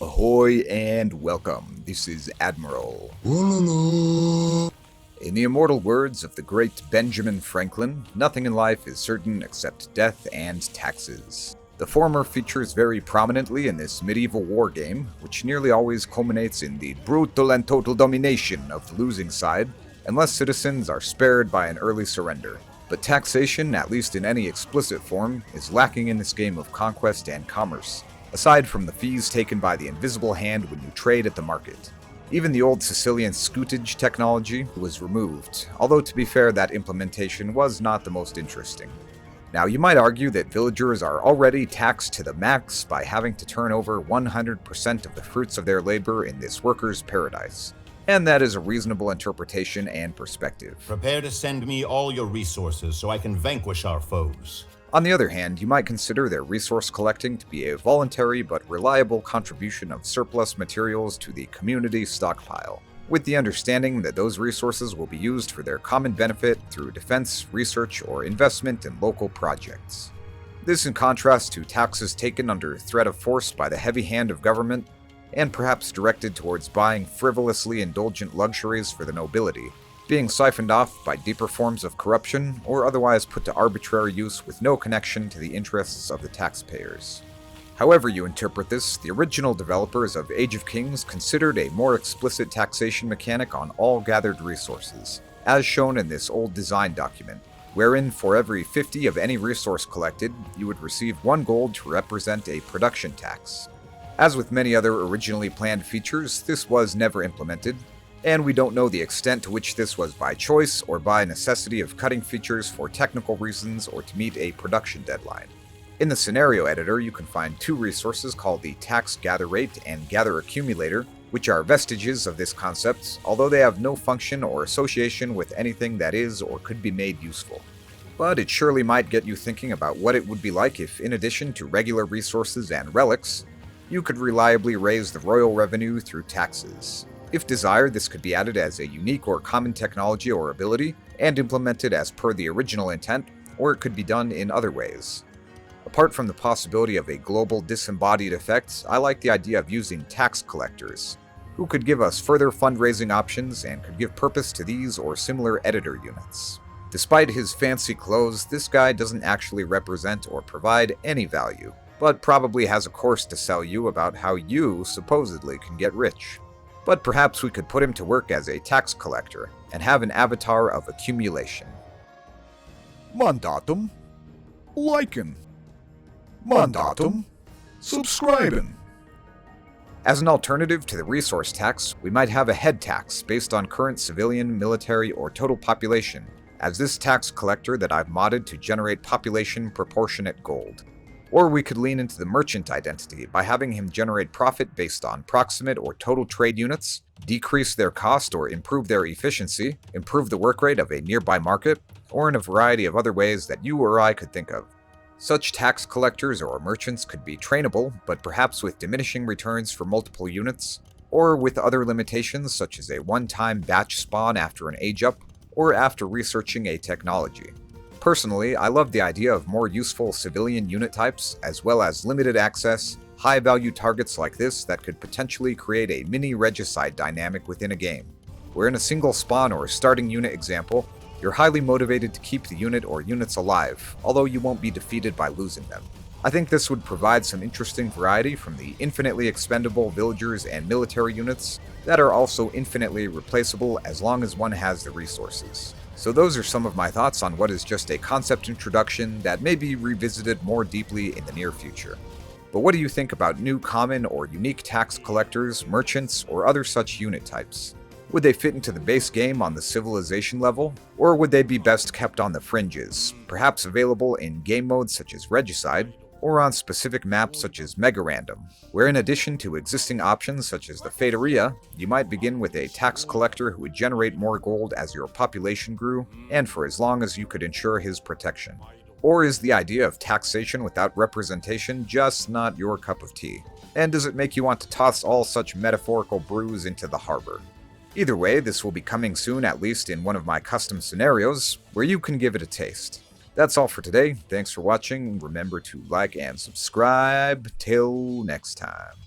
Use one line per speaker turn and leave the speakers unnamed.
Ahoy and welcome. This is Admiral. In the immortal words of the great Benjamin Franklin, nothing in life is certain except death and taxes. The former features very prominently in this medieval war game, which nearly always culminates in the brutal and total domination of the losing side, unless citizens are spared by an early surrender. But taxation, at least in any explicit form, is lacking in this game of conquest and commerce, aside from the fees taken by the invisible hand when you trade at the market. Even the old Sicilian scutage technology was removed, although to be fair, that implementation was not the most interesting. Now, you might argue that villagers are already taxed to the max by having to turn over 100% of the fruits of their labor in this workers' paradise. And that is a reasonable interpretation and perspective.
Prepare to send me all your resources so I can vanquish our foes.
On the other hand, you might consider their resource collecting to be a voluntary but reliable contribution of surplus materials to the community stockpile, with the understanding that those resources will be used for their common benefit through defense, research, or investment in local projects. This in contrast to taxes taken under threat of force by the heavy hand of government, and perhaps directed towards buying frivolously indulgent luxuries for the nobility, being siphoned off by deeper forms of corruption or otherwise put to arbitrary use with no connection to the interests of the taxpayers. However you interpret this, the original developers of Age of Kings considered a more explicit taxation mechanic on all gathered resources, as shown in this old design document, wherein for every 50 of any resource collected, you would receive 1 gold to represent a production tax. As with many other originally planned features, this was never implemented, and we don't know the extent to which this was by choice or by necessity of cutting features for technical reasons or to meet a production deadline. In the scenario editor, you can find 2 resources called the tax gather rate and gather accumulator, which are vestiges of this concept, although they have no function or association with anything that is or could be made useful. But it surely might get you thinking about what it would be like if, in addition to regular resources and relics, you could reliably raise the royal revenue through taxes. If desired, this could be added as a unique or common technology or ability, and implemented as per the original intent, or it could be done in other ways. Apart from the possibility of a global disembodied effect, I like the idea of using tax collectors, who could give us further fundraising options and could give purpose to these or similar editor units. Despite his fancy clothes, this guy doesn't actually represent or provide any value, but probably has a course to sell you about how you supposedly can get rich. But perhaps we could put him to work as a tax collector and have an avatar of accumulation.
Mandatum, liken. Mandatum, subscribing.
As an alternative to the resource tax, we might have a head tax based on current civilian, military, or total population, as this tax collector that I've modded to generate population proportionate gold. Or we could lean into the merchant identity by having him generate profit based on proximate or total trade units, decrease their cost or improve their efficiency, improve the work rate of a nearby market, or in a variety of other ways that you or I could think of. Such tax collectors or merchants could be trainable, but perhaps with diminishing returns for multiple units, or with other limitations such as a one-time batch spawn after an age up, or after researching a technology. Personally, I love the idea of more useful civilian unit types, as well as limited access, high-value targets like this that could potentially create a mini regicide dynamic within a game, where in a single spawn or starting unit example, you're highly motivated to keep the unit or units alive, although you won't be defeated by losing them. I think this would provide some interesting variety from the infinitely expendable villagers and military units that are also infinitely replaceable as long as one has the resources. So those are some of my thoughts on what is just a concept introduction that may be revisited more deeply in the near future. But what do you think about new common or unique tax collectors, merchants, or other such unit types? Would they fit into the base game on the civilization level, or would they be best kept on the fringes, perhaps available in game modes such as Regicide, or on specific maps such as Mega Random, where in addition to existing options such as the Feedaria, you might begin with a tax collector who would generate more gold as your population grew, and for as long as you could ensure his protection. Or is the idea of taxation without representation just not your cup of tea? And does it make you want to toss all such metaphorical brews into the harbor? Either way, this will be coming soon, at least in one of my custom scenarios, where you can give it a taste. That's all for today. Thanks for watching. Remember to like and subscribe. Till next time.